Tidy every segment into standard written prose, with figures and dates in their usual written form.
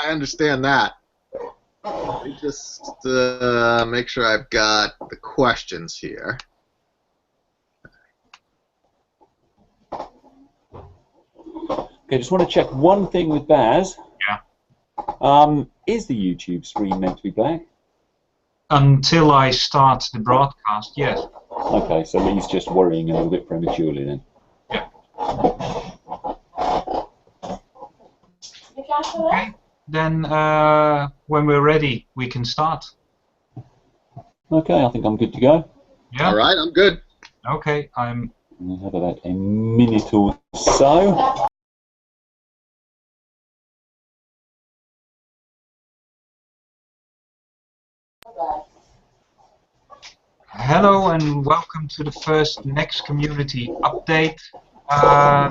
I understand that. Let me just make sure I've got the questions here. Okay, just want to check one thing with Baz. Yeah. Is the YouTube stream meant to be black? Until I start the broadcast, yes. Okay, so he's just worrying a little bit prematurely then. Yeah. Okay. Then when we're ready, we can start. Okay, I think I'm good to go. Yeah. All right, I'm good. Okay, We'll have about a minute or so. Hello and welcome to the first Next Community Update. I'm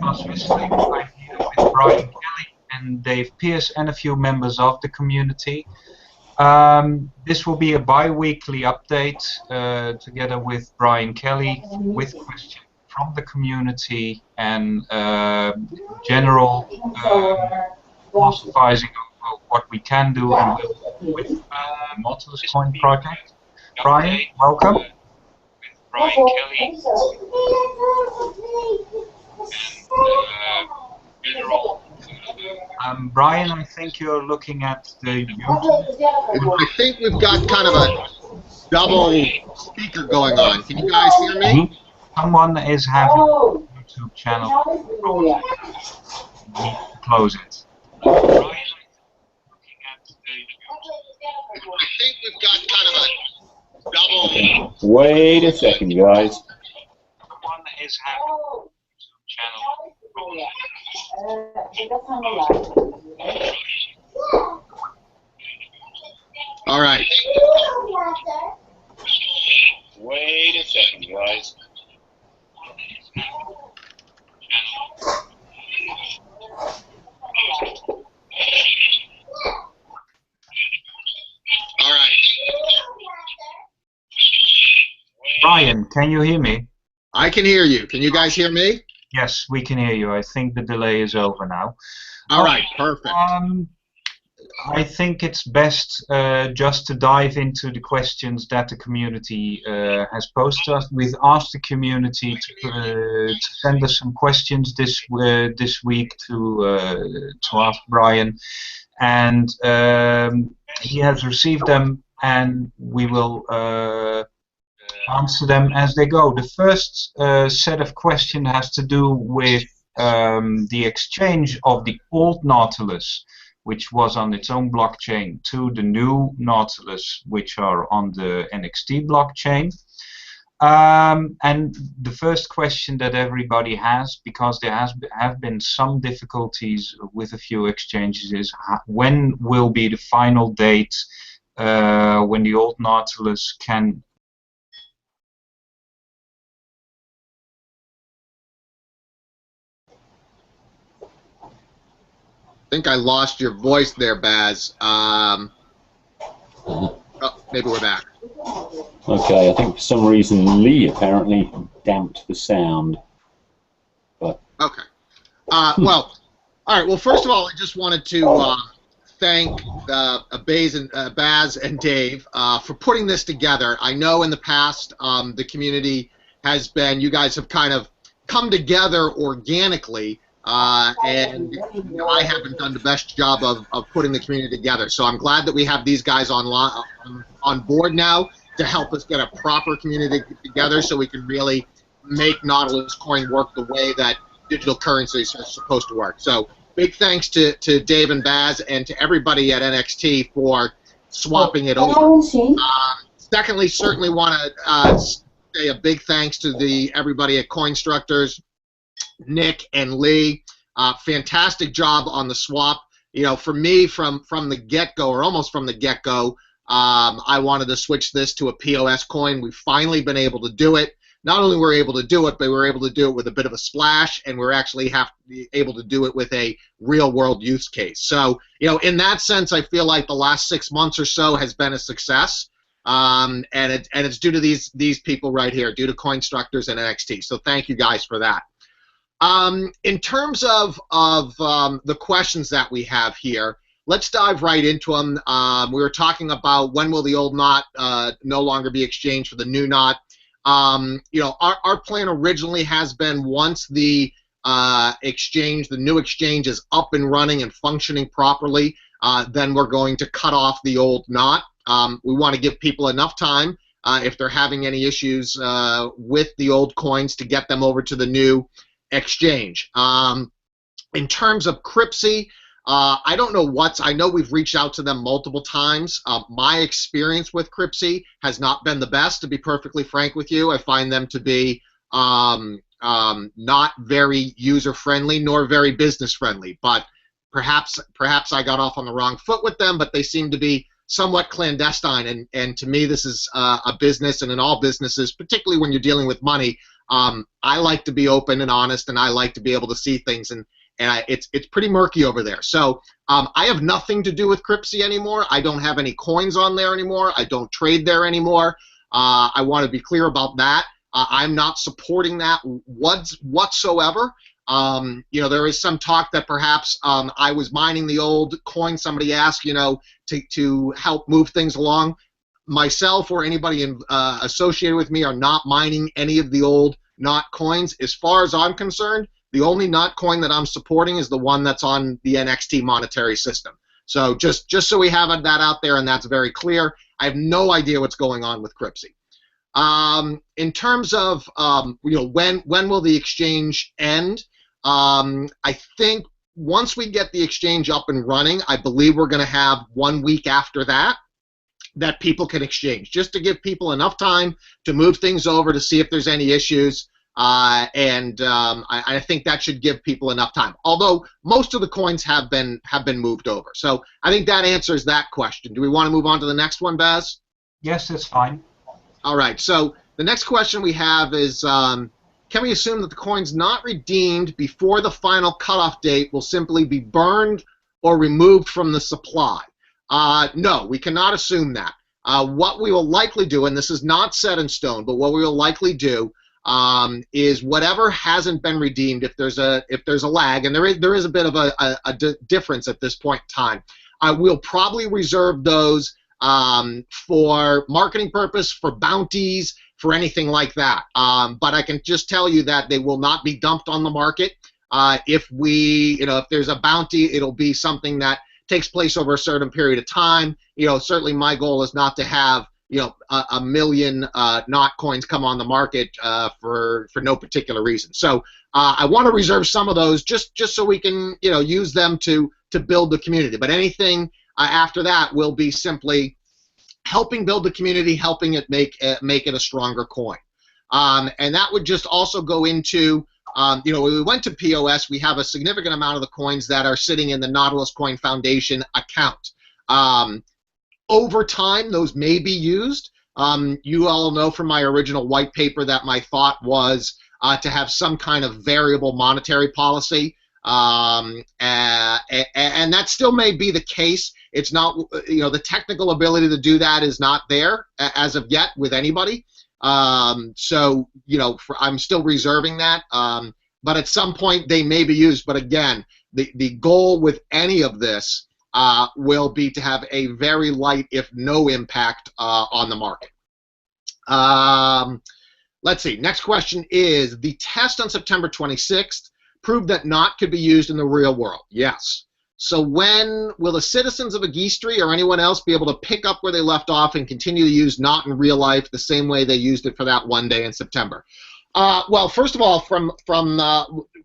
Bas Wisseling. I'm here with Brian Kelly and Dave Pierce and a few members of the community. This will be a bi-weekly update together with Brian Kelly with questions from the community and general philosophizing of what we can do and will do with Nautiluscoin Project. Brian, welcome. With Brian Kelly and Brian, I think you're looking at the YouTube. I think we've got kind of a double speaker going on. Can you guys hear me? Someone is having a YouTube channel. You need to close it. Brian, I think you're looking at the YouTube. I think we've got kind of a double. Wait a second, guys. Someone is having a YouTube channel. All right. Wait a second, guys. All right. Brian, can you hear me? I can hear you. Can you guys hear me? Yes, we can hear you. I think the delay is over now. All right, perfect. I think it's best just to dive into the questions that the community has posed to us. We've asked the community to send us some questions this week to ask Brian, and he has received them, and we will answer them as they go. The first set of questions has to do with the exchange of the old Nautilus, which was on its own blockchain, to the new Nautilus, which are on the NXT blockchain. And the first question that everybody has, because there have been some difficulties with a few exchanges, is when will be the final date when the old Nautilus can I think I lost your voice there, Baz. Oh, maybe we're back. Okay, I think for some reason Lee apparently damped the sound. But okay. Well, all right. Well, first of all, I just wanted to thank Baz and Dave for putting this together. I know in the past the community has been, you guys have kind of come together organically. And you know, I haven't done the best job of putting the community together. So I'm glad that we have these guys on board now to help us get a proper community together so we can really make Nautiluscoin work the way that digital currencies are supposed to work. So big thanks to Dave and Baz and to everybody at NXT for swapping it over. Secondly, certainly want to say a big thanks to everybody at CoinStructors, Nick and Lee. Fantastic job on the swap. You know, for me, from the get-go, or almost from the get-go, I wanted to switch this to a POS coin. We've finally been able to do it. Not only were we able to do it, but we were able to do it with a bit of a splash, and we're actually able to do it with a real-world use case. So, you know, in that sense, I feel like the last 6 months or so has been a success. And it's due to these people right here, due to CoinStructors and NXT. So thank you guys for that. In terms of the questions that we have here, let's dive right into them. We were talking about when will the old knot no longer be exchanged for the new knot. You know, our plan originally has been once the exchange, the new exchange is up and running and functioning properly, then we're going to cut off the old knot. We want to give people enough time if they're having any issues with the old coins to get them over to the new exchange. In terms of Cryptsy, I don't know I know we've reached out to them multiple times. My experience with Cryptsy has not been the best, to be perfectly frank with you. I find them to be not very user-friendly nor very business-friendly. But perhaps I got off on the wrong foot with them, but they seem to be somewhat clandestine. And to me, this is a business, and in all businesses, particularly when you're dealing with money, I like to be open and honest, and I like to be able to see things, and it's pretty murky over there. So I have nothing to do with Cryptsy anymore. I don't have any coins on there anymore. I don't trade there anymore. I want to be clear about that. I'm not supporting that whatsoever. You know, there is some talk that perhaps I was mining the old coin. Somebody asked, you know, to help move things along. Myself or anybody associated with me are not mining any of the old knot coins. As far as I'm concerned, the only knot coin that I'm supporting is the one that's on the NXT monetary system. So just so we have that out there, and that's very clear. I have no idea what's going on with Cryptsy. In terms of you know, when will the exchange end? I think once we get the exchange up and running, I believe we're going to have 1 week after that people can exchange, just to give people enough time to move things over to see if there's any issues. I think that should give people enough time. Although most of the coins have been moved over, so I think that answers that question. Do we want to move on to the next one, Baz? Yes, that's fine. All right. So the next question we have is, can we assume that the coins not redeemed before the final cutoff date will simply be burned or removed from the supply? No, we cannot assume that. What we will likely do, and this is not set in stone, but what we will likely do is whatever hasn't been redeemed, if there's a lag, and there is a bit of a difference at this point in time, we'll probably reserve those for marketing purpose, for bounties, for anything like that. But I can just tell you that they will not be dumped on the market. If there's a bounty, it'll be something that takes place over a certain period of time. You know, certainly my goal is not to have, you know, a million knot coins come on the market for no particular reason. So I want to reserve some of those just so we can, you know, use them to build the community. But anything after that will be simply helping build the community, helping it make it a stronger coin. And that would just also go into, you know, when we went to POS, we have a significant amount of the coins that are sitting in the Nautiluscoin Foundation account. Over time, those may be used. You all know from my original white paper that my thought was to have some kind of variable monetary policy. And that still may be the case. It's not, you know, the technical ability to do that is not there as of yet with anybody. So, you know, I'm still reserving that. But at some point they may be used. But again, the goal with any of this will be to have a very light, if no impact on the market. Let's see. Next question is, the test on September 26th proved that NOT could be used in the real world. Yes. So when will the citizens of Agistri or anyone else be able to pick up where they left off and continue to use NOT in real life the same way they used it for that one day in September? Well, first of all, from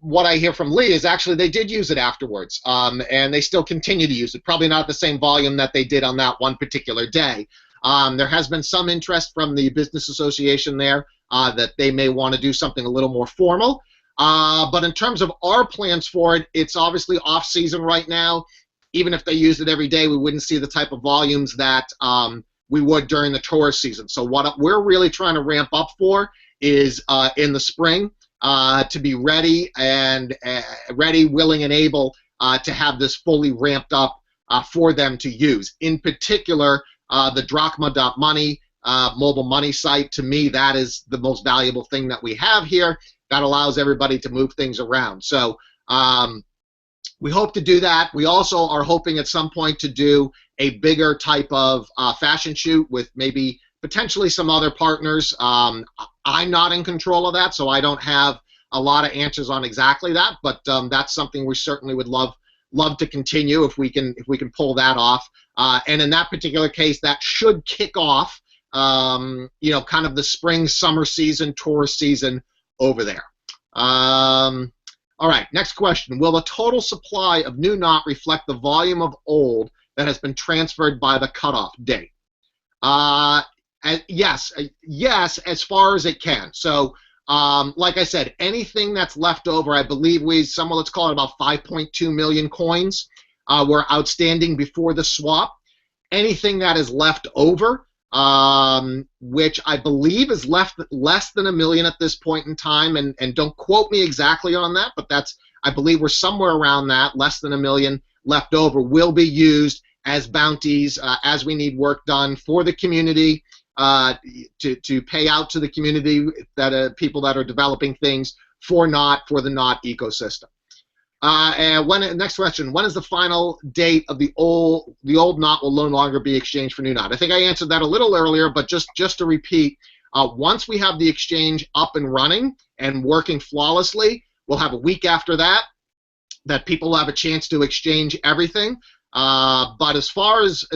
what I hear from Lee is actually they did use it afterwards, and they still continue to use it. Probably not at the same volume that they did on that one particular day. There has been some interest from the business association there that they may want to do something a little more formal. But in terms of our plans for it, it's obviously off-season right now. Even if they used it every day, we wouldn't see the type of volumes that we would during the tourist season. So what we're really trying to ramp up for is in the spring to be ready, willing, and able to have this fully ramped up for them to use. In particular, the drachma.money mobile money site, to me, that is the most valuable thing that we have here. That allows everybody to move things around. So we hope to do that. We also are hoping at some point to do a bigger type of fashion shoot with maybe potentially some other partners. I'm not in control of that, so I don't have a lot of answers on exactly that, but that's something we certainly would love to continue if we can pull that off. And in that particular case, that should kick off kind of the spring summer season, tourist season over there. All right, next question. Will the total supply of new knot reflect the volume of old that has been transferred by the cutoff date? Yes, as far as it can. So, like I said, anything that's left over, I believe let's call it about 5.2 million coins were outstanding before the swap. Anything that is left over, which I believe is less than 1 million at this point in time, and don't quote me exactly on that, but I believe we're somewhere around that, less than 1 million left over, will be used as bounties as we need work done for the community, to pay out to the community, that people that are developing things for the knot ecosystem. And next question, when is the final date of the old knot will no longer be exchanged for new knot? I think I answered that a little earlier, but just to repeat, once we have the exchange up and running and working flawlessly, we'll have a week after that people have a chance to exchange everything. But as far as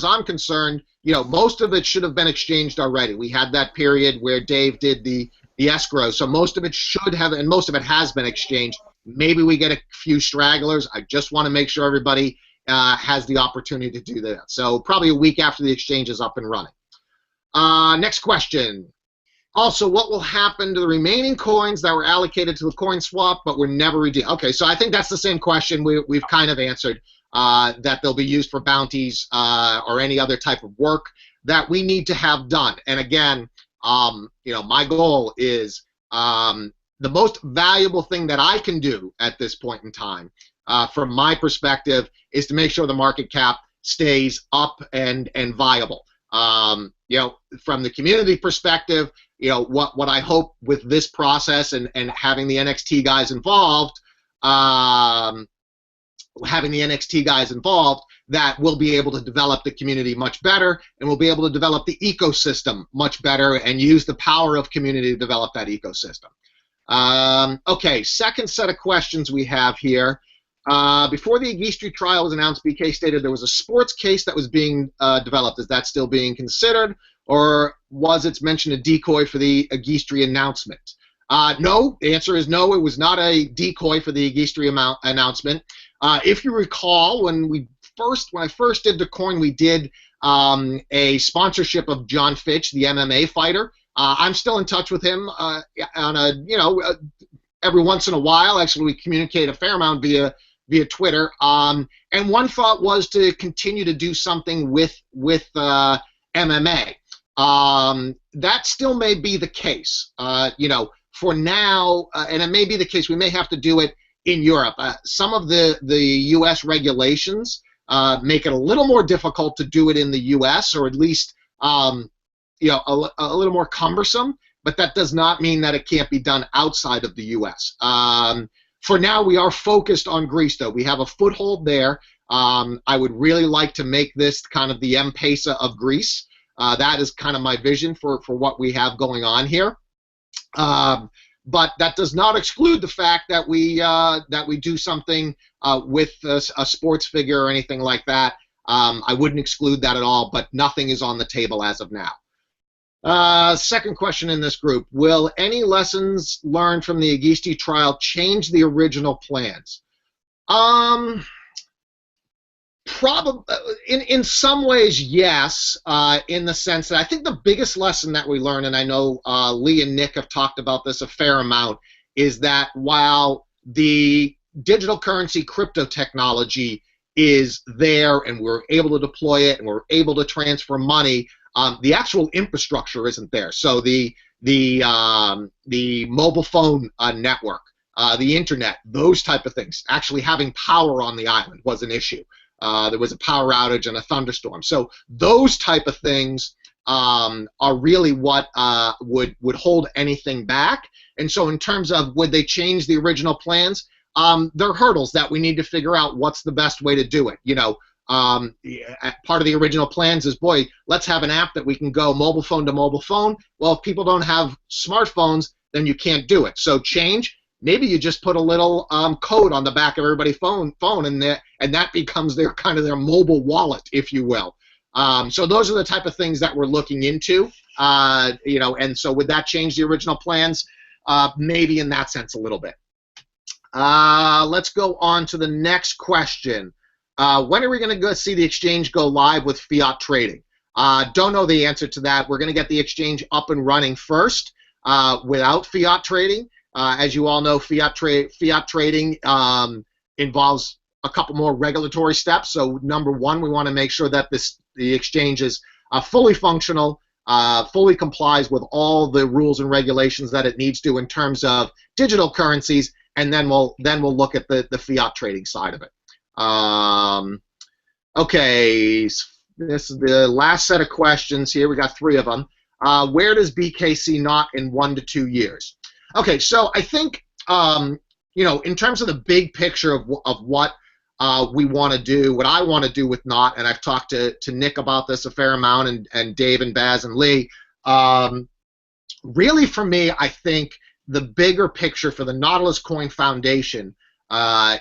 I'm concerned, most of it should have been exchanged already. We had that period where Dave did the escrow, so most of it should have, and most of it has been exchanged. Maybe we get a few stragglers. I just want to make sure everybody has the opportunity to do that. So probably a week after the exchange is up and running. Next question. Also, what will happen to the remaining coins that were allocated to the coin swap but were never redeemed? Okay, so I think that's the same question we've kind of answered, that they'll be used for bounties or any other type of work that we need to have done. And again, my goal is the most valuable thing that I can do at this point in time, from my perspective, is to make sure the market cap stays up and viable. From the community perspective, what I hope with this process and having the NXT guys involved, that we'll be able to develop the community much better, and we'll be able to develop the ecosystem much better and use the power of community to develop that ecosystem. Okay, second set of questions we have here. Before the Agistri trial was announced, BK stated there was a sports case that was being developed. Is that still being considered, or was it mentioned a decoy for the Agistri announcement? No, the answer is no, it was not a decoy for the Agistri announcement. If you recall, when I first did the coin, we did a sponsorship of John Fitch, the MMA fighter. I'm still in touch with him on every once in a while. Actually, we communicate a fair amount via Twitter. And one thought was to continue to do something with MMA. That still may be the case. For now, and it may be the case, we may have to do it in Europe. Some of the U.S. regulations make it a little more difficult to do it in the U.S., or at least a little more cumbersome, but that does not mean that it can't be done outside of the U.S. For now, we are focused on Greece, though. We have a foothold there. I would really like to make this kind of the M-Pesa of Greece. That is kind of my vision for what we have going on here. But that does not exclude the fact that we do something with a sports figure or anything like that. I wouldn't exclude that at all, but nothing is on the table as of now. Second question in this group: will any lessons learned from the Agistri trial change the original plans? Probably, in some ways, yes. In the sense that I think the biggest lesson that we learned, and I know Lee and Nick have talked about this a fair amount, is that while the digital currency crypto technology is there and we're able to deploy it and we're able to transfer money, the actual infrastructure isn't there. So the mobile phone network, the internet, those type of things, actually having power on the island was an issue. There was a power outage and a thunderstorm. So those type of things are really what would hold anything back. And so in terms of would they change the original plans, there are hurdles that we need to figure out what's the best way to do it. You know, part of the original plans is, boy, let's have an app that we can go mobile phone to mobile phone. Well, if people don't have smartphones, then you can't do it. So change. Maybe you just put a little code on the back of everybody's phone, and that becomes their kind of their mobile wallet, if you will. So those are the type of things that we're looking into. You know, and so would that change the original plans? Maybe in that sense a little bit. Let's go on to the next question. When are we going to go see the exchange go live with fiat trading? Don't know the answer to that. We're going to get the exchange up and running first without fiat trading. As you all know, fiat trading involves a couple more regulatory steps. So number one, we want to make sure that the exchange is fully functional, fully complies with all the rules and regulations that it needs to in terms of digital currencies, and then we'll look at the fiat trading side of it. Okay, this is the last set of questions here. We got 3 of them. Where does BKC not in 1 to 2 years? Okay, so I think you know, in terms of the big picture of what we want to do, what I want to do with Knot, and I've talked to Nick about this a fair amount, and Dave and Baz and Lee. Really, for me, I think the bigger picture for the Nautiluscoin Foundation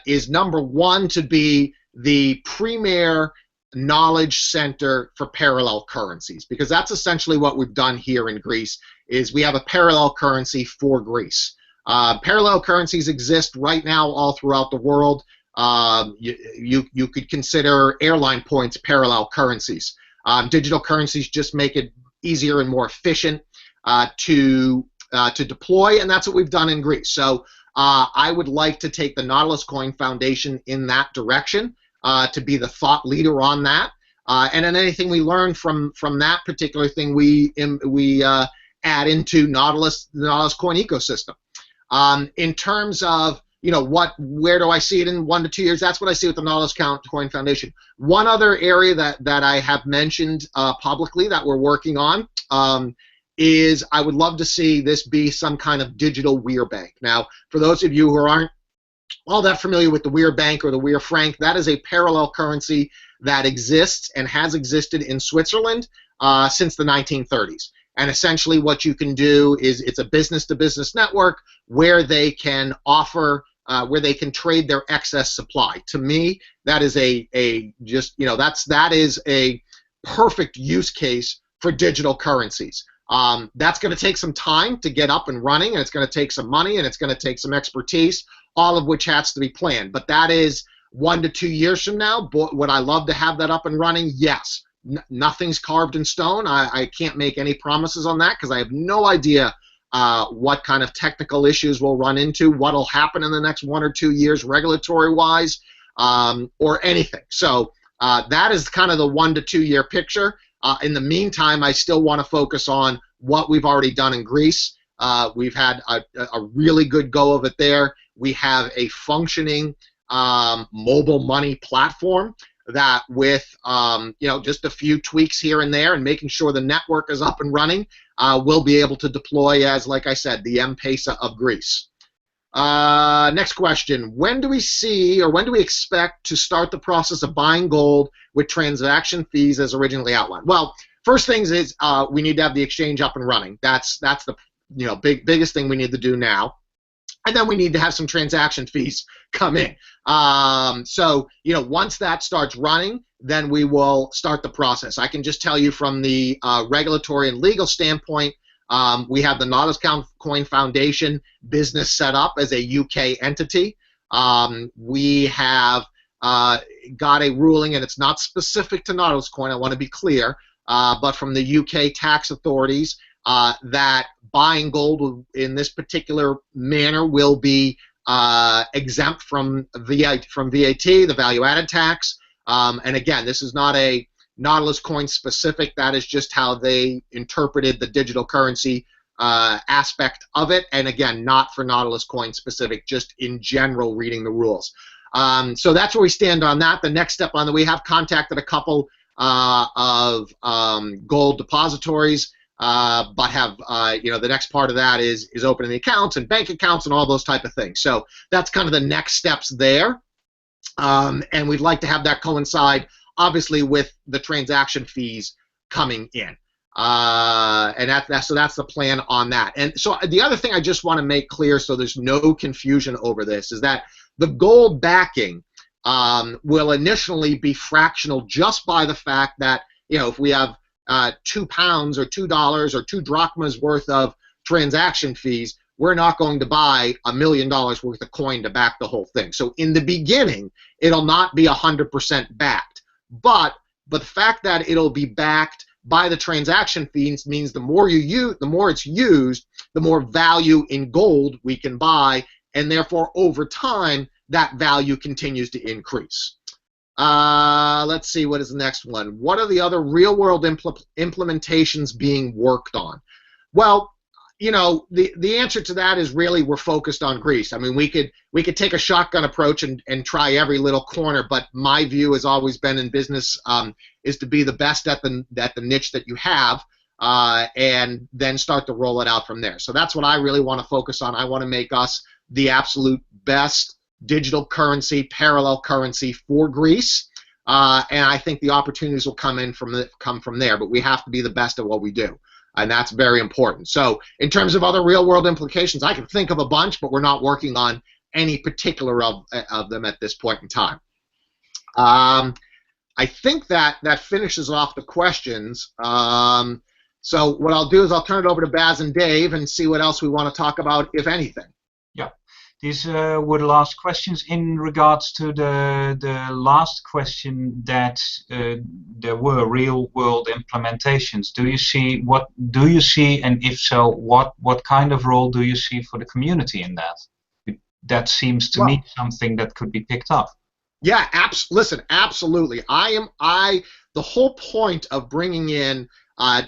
is, number one, to be the premier knowledge center for parallel currencies, because that's essentially what we've done here in Greece. Is we have a parallel currency for Greece. Parallel currencies exist right now all throughout the world. You could consider airline points parallel currencies. Digital currencies just make it easier and more efficient to deploy, and that's what we've done in Greece. So I would like to take the Nautiluscoin Foundation in that direction, to be the thought leader on that. And then anything we learn from that particular thing, we add into the Nautiluscoin ecosystem. In terms of, you know, where do I see it in 1 to 2 years? That's what I see with the Nautiluscoin Foundation. One other area that I have mentioned publicly that we're working on is I would love to see this be some kind of digital Weir Bank. Now, for those of you who aren't all that familiar with the Weir Bank or the Weir franc, that is a parallel currency that exists and has existed in Switzerland since the 1930s. And essentially what you can do is it's a business-to-business network where they can offer, where they can trade their excess supply. To me, that is that is a perfect use case for digital currencies. That's going to take some time to get up and running, and it's going to take some money, and it's going to take some expertise, all of which has to be planned. But that is 1 to 2 years from now. Would I love to have that up and running? Yes. Nothing's carved in stone. I can't make any promises on that because I have no idea what kind of technical issues we'll run into, what will happen in the next 1 or 2 years regulatory-wise, or anything. So that is kind of the 1 to 2 year picture. In the meantime, I still want to focus on what we've already done in Greece. We've had a really good go of it there. We have a functioning mobile money platform that with just a few tweaks here and there and making sure the network is up and running, we'll be able to deploy as, like I said, the M-Pesa of Greece. Next question. When do we see, or when do we expect to start the process of buying gold with transaction fees as originally outlined? Well, first things is we need to have the exchange up and running. That's the biggest thing we need to do now. And then we need to have some transaction fees come in. So, once that starts running, then we will start the process. I can just tell you from the regulatory and legal standpoint, we have the Nautiluscoin Foundation business set up as a UK entity. We have got a ruling, and it's not specific to Nautiluscoin, I want to be clear, but from the UK tax authorities, that buying gold in this particular manner will be exempt from VAT, the value-added tax. And again, this is not a Nautiluscoin specific. That is just how they interpreted the digital currency aspect of it. And again, not for Nautiluscoin specific, just in general reading the rules. So that's where we stand on that. The next step on we have contacted a couple of gold depositories. but have the next part of that is opening the accounts and bank accounts and all those type of things. So that's kind of the next steps there, and we'd like to have that coincide, obviously, with the transaction fees coming in. And so that's the plan on that. And so the other thing I just want to make clear, so there's no confusion over this, is that the gold backing will initially be fractional just by the fact that, if we have £2 or $2 or 2 drachmas worth of transaction fees, we're not going to buy $1 million worth of coin to back the whole thing. So in the beginning, it'll not be 100% backed, but the fact that it'll be backed by the transaction fees means the more it's used, the more value in gold we can buy, and therefore over time that value continues to increase. Let's see, what is the next one? What are the other real-world implementations being worked on? Well, the answer to that is really we're focused on Greece. I mean, we could take a shotgun approach and try every little corner, but my view has always been in business is to be the best at the niche that you have, and then start to roll it out from there. So that's what I really want to focus on. I want to make us the absolute best digital currency, parallel currency for Greece, and I think the opportunities will come from there. But we have to be the best at what we do, and that's very important. So in terms of other real-world implications, I can think of a bunch, but we're not working on any particular of them at this point in time. I think that finishes off the questions. So what I'll do is I'll turn it over to Baz and Dave and see what else we want to talk about, if anything. Yeah, these were the last questions. In regards to the last question, that there were real-world implementations. Do you see, and if so, what kind of role do you see for the community in that? That seems to me something that could be picked up. Yeah, listen, absolutely. The whole point of bringing in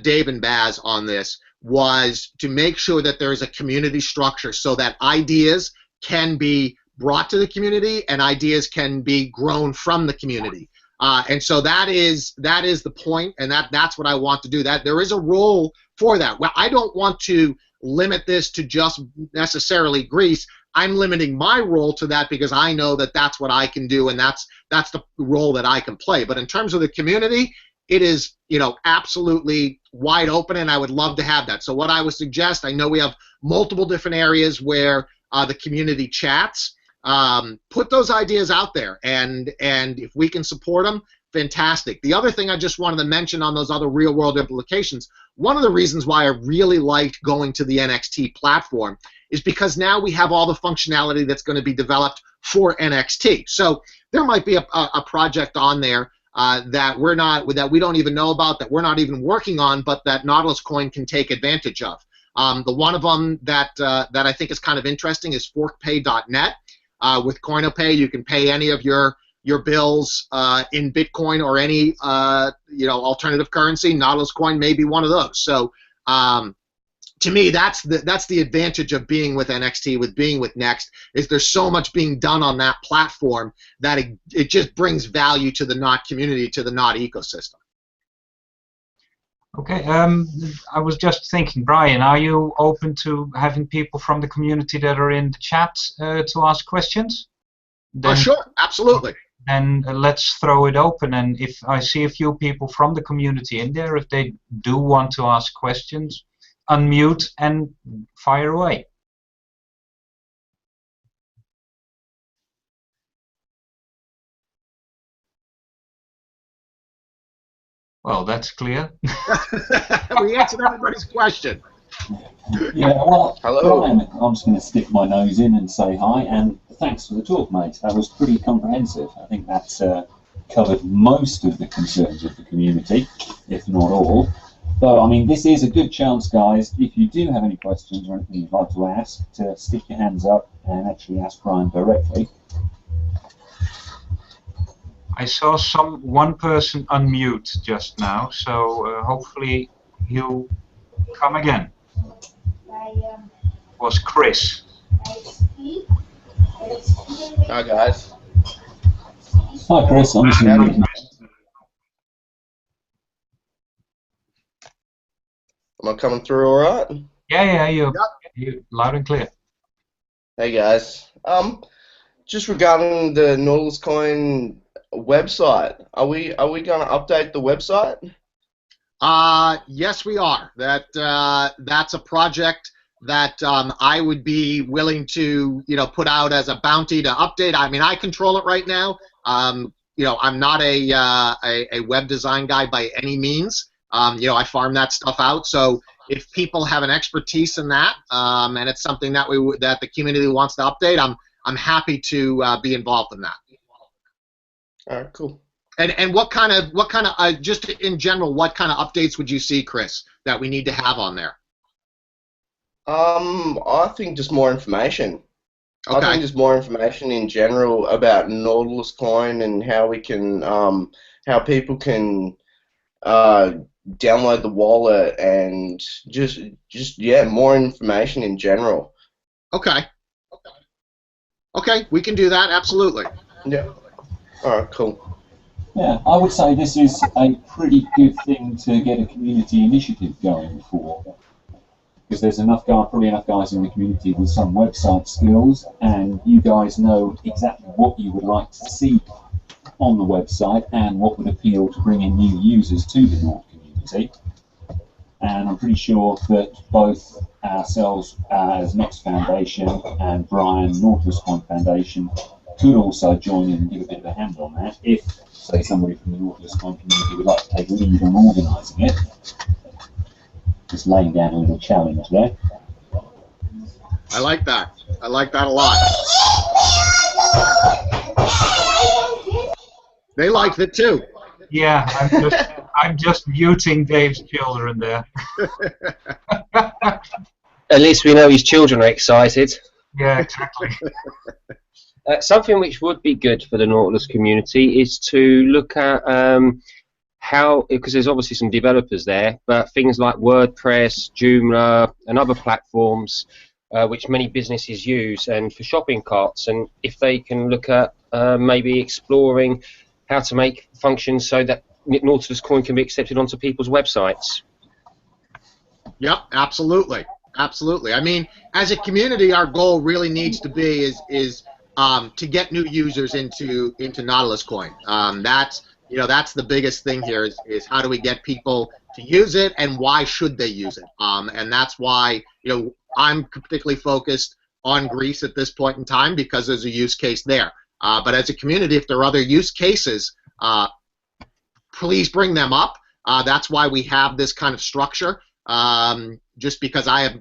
Dave and Baz on this was to make sure that there is a community structure so that ideas can be brought to the community and ideas can be grown from the community. And so that is the point, and that's what I want to do. That there is a role for that. Well, I don't want to limit this to just necessarily Greece. I'm limiting my role to that because I know that that's what I can do, and that's the role that I can play. But in terms of the community, it is absolutely wide open, and I would love to have that. So what I would suggest, I know we have multiple different areas where the community chats. Put those ideas out there, and if we can support them, fantastic. The other thing I just wanted to mention on those other real-world implications, one of the reasons why I really liked going to the NXT platform is because now we have all the functionality that's going to be developed for NXT. So there might be a project on there that we don't even know about, that we're not even working on, but that Nautiluscoin can take advantage of. The one of them that I think is kind of interesting is forkpay.net. With CoinoPay, you can pay any of your bills in Bitcoin or any alternative currency. Nautiluscoin may be one of those. So to me, that's the advantage of being with NXT, with being with Next, is there's so much being done on that platform that it just brings value to the Naut community, to the Naut ecosystem. Okay, I was just thinking, Brian, are you open to having people from the community that are in the chat to ask questions? Then, sure, absolutely. Then let's throw it open, and if I see a few people from the community in there, if they do want to ask questions, unmute and fire away. Well, that's clear. We answered everybody's question. Yeah, well, hello. Brian, I'm just going to stick my nose in and say hi, and thanks for the talk, mate. That was pretty comprehensive. I think that's covered most of the concerns of the community, if not all. So, I mean, this is a good chance, guys, if you do have any questions or anything you'd like to ask, to stick your hands up and actually ask Brian directly. I saw one person unmute just now, so hopefully he'll come again. It was Chris. Hi guys. Hi Chris, I'm just going to Am I coming through all right? Yeah, Yep. you loud and clear. Hey guys. Just regarding the Nautiluscoin website, are we going to update the website? Yes, we are. That's a project that I would be willing to, put out as a bounty to update. I mean, I control it right now. I'm not a web design guy by any means. I farm that stuff out. So if people have an expertise in that, and it's something that that the community wants to update, I'm happy to be involved in that. All right, cool. And what kind of just in general, what kind of updates would you see, Chris, that we need to have on there? I think just more information. Okay. I think just more information in general about Nautiluscoin and how we can, how people can download the wallet and just yeah, more information in general. Okay. Okay, we can do that, absolutely. Yeah. All right, cool. Yeah, I would say this is a pretty good thing to get a community initiative going for, because there's probably enough guys in the community with some website skills, and you guys know exactly what you would like to see on the website and what would appeal to bring in new users to the Naut community. And I'm pretty sure that both ourselves as Next Foundation and Brian, Nautiluscoin Foundation, could also join in and give a bit of a hand on that if, say, somebody from the Nautiluscoin community would like to take lead on organising it. Just laying down a little challenge there. I like that. I like that a lot. They liked it too. Yeah, I'm just muting Dave's children there. At least we know his children are excited. Yeah, exactly. Something which would be good for the Nautilus community is to look at how, because there's obviously some developers there, but things like WordPress, Joomla, and other platforms which many businesses use, and for shopping carts, and if they can look at maybe exploring how to make functions so that Nautiluscoin can be accepted onto people's websites. Yep, absolutely, absolutely. I mean, as a community, our goal really needs to be is to get new users into Nautiluscoin. That's the biggest thing here is how do we get people to use it, and why should they use it? And that's why I'm particularly focused on Greece at this point in time, because there's a use case there. But as a community, if there are other use cases, please bring them up. That's why we have this kind of structure. Just because I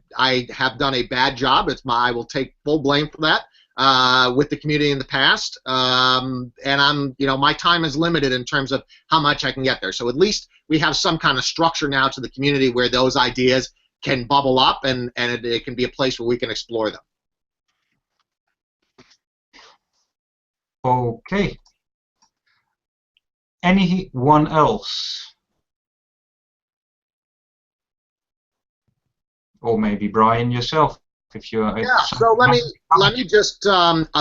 have done a bad job, I will take full blame for that. With the community in the past, and my time is limited in terms of how much I can get there. So at least we have some kind of structure now to the community where those ideas can bubble up, and it can be a place where we can explore them. Okay. Anyone else? Or maybe Brian yourself. If you're, yeah, so let me just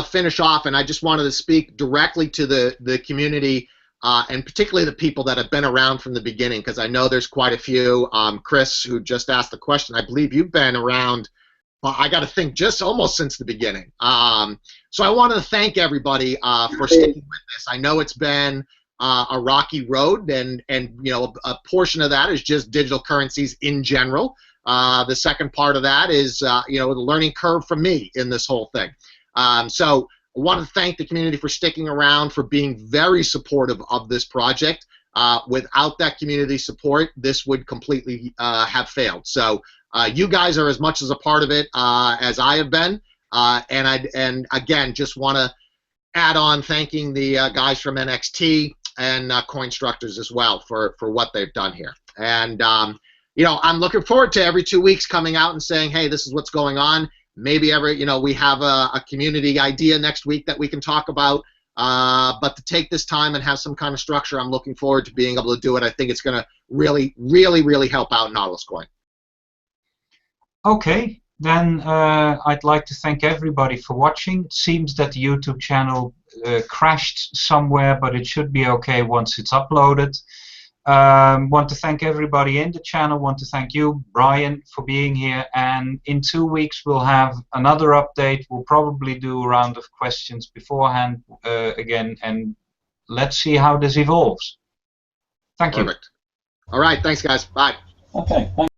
finish off, and I just wanted to speak directly to the community, and particularly the people that have been around from the beginning, because I know there's quite a few. Chris, who just asked the question, I believe you've been around, well, I got to think, just almost since the beginning. So I wanted to thank everybody for sticking with this. I know it's been a rocky road, and a portion of that is just digital currencies in general. The second part of that is, the learning curve for me in this whole thing. So I want to thank the community for sticking around, for being very supportive of this project. Without that community support, this would completely have failed. So you guys are as much as a part of it as I have been. And again, just want to add on thanking the guys from NXT and Coinstructors as well for what they've done here. And I'm looking forward to every 2 weeks coming out and saying, hey, this is what's going on. Maybe we have a community idea next week that we can talk about. But to take this time and have some kind of structure, I'm looking forward to being able to do it. I think it's going to really, really, really help out Nautiluscoin. Okay, then I'd like to thank everybody for watching. It seems that the YouTube channel crashed somewhere, but it should be okay once it's uploaded. Want to thank everybody in the channel. Want to thank you, Brian, for being here. And in 2 weeks, we'll have another update. We'll probably do a round of questions beforehand again, and let's see how this evolves. Thank you. Perfect. All right. Thanks, guys. Bye. Okay. Thank